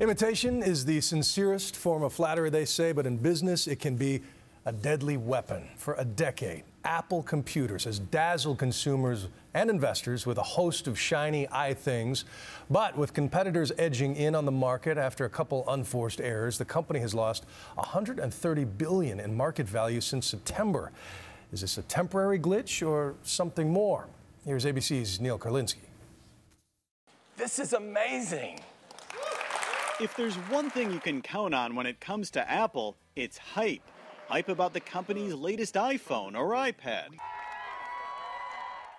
Imitation is the sincerest form of flattery, they say, but in business, it can be a deadly weapon. For a decade, Apple Computers has dazzled consumers and investors with a host of shiny things. But with competitors edging in on the market after a couple unforced errors, the company has lost $130 billion in market value since September. Is this a temporary glitch or something more? Here's ABC's Neil Karlinski. This is amazing. If there's one thing you can count on when it comes to Apple, it's hype. Hype about the company's latest iPhone or iPad.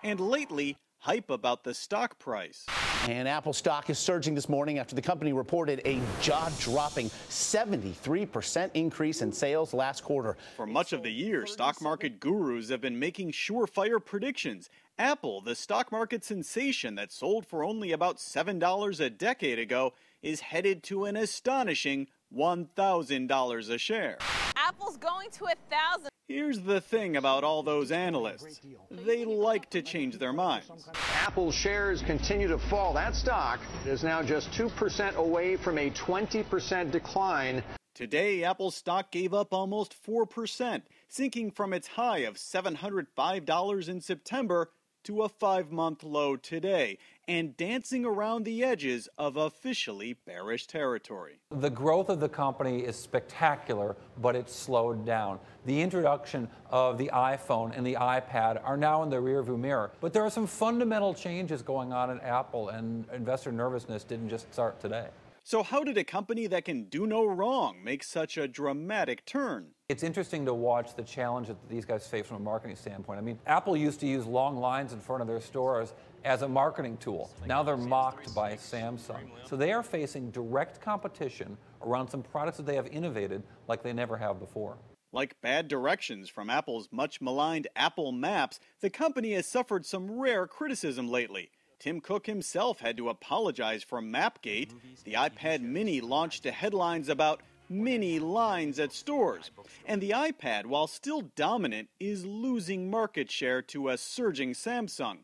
And lately, hype about the stock price. And Apple stock is surging this morning after the company reported a jaw-dropping 73% increase in sales last quarter. For much of the year, stock market gurus have been making surefire predictions. Apple, the stock market sensation that sold for only about $7 a decade ago, is headed to an astonishing $1,000 a share. Apple's going to 1,000. Here's the thing about all those analysts. They like to change their minds. Apple's shares continue to fall. That stock is now just 2% away from a 20% decline. Today, Apple's stock gave up almost 4%, sinking from its high of $705 in September to a 5-month low today, and dancing around the edges of officially bearish territory. The growth of the company is spectacular, but it's slowed down. The introduction of the iPhone and the iPad are now in the rearview mirror, but there are some fundamental changes going on at Apple, and investor nervousness didn't just start today. So how did a company that can do no wrong make such a dramatic turn? It's interesting to watch the challenge that these guys face from a marketing standpoint. I mean, Apple used to use long lines in front of their stores as a marketing tool. Now they're mocked by Samsung. So they are facing direct competition around some products that they have innovated like they never have before. Like bad directions from Apple's much maligned Apple Maps, the company has suffered some rare criticism lately. Tim Cook himself had to apologize for Mapgate. The iPad mini launched to headlines about mini lines at stores. And the iPad, while still dominant, is losing market share to a surging Samsung.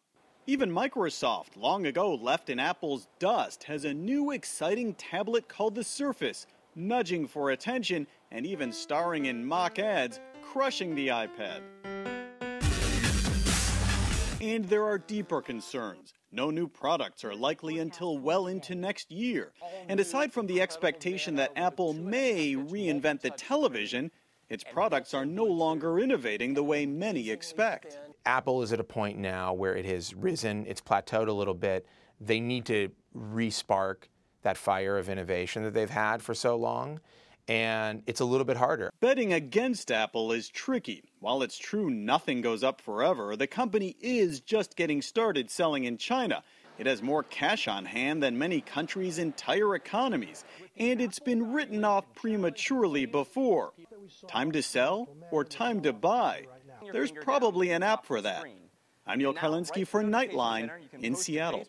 Even Microsoft, long ago left in Apple's dust, has a new exciting tablet called the Surface, nudging for attention and even starring in mock ads, crushing the iPad. And there are deeper concerns. No new products are likely until well into next year. And aside from the expectation that Apple may reinvent the television, its products are no longer innovating the way many expect. Apple is at a point now where it has risen, it's plateaued a little bit. They need to re-spark that fire of innovation that they've had for so long, and it's a little bit harder. Betting against Apple is tricky. While it's true nothing goes up forever, the company is just getting started selling in China. It has more cash on hand than many countries' entire economies, and it's been written off prematurely before. Time to sell or time to buy? There's probably an app for that. I'm Neil Karlinski for Nightline in Seattle.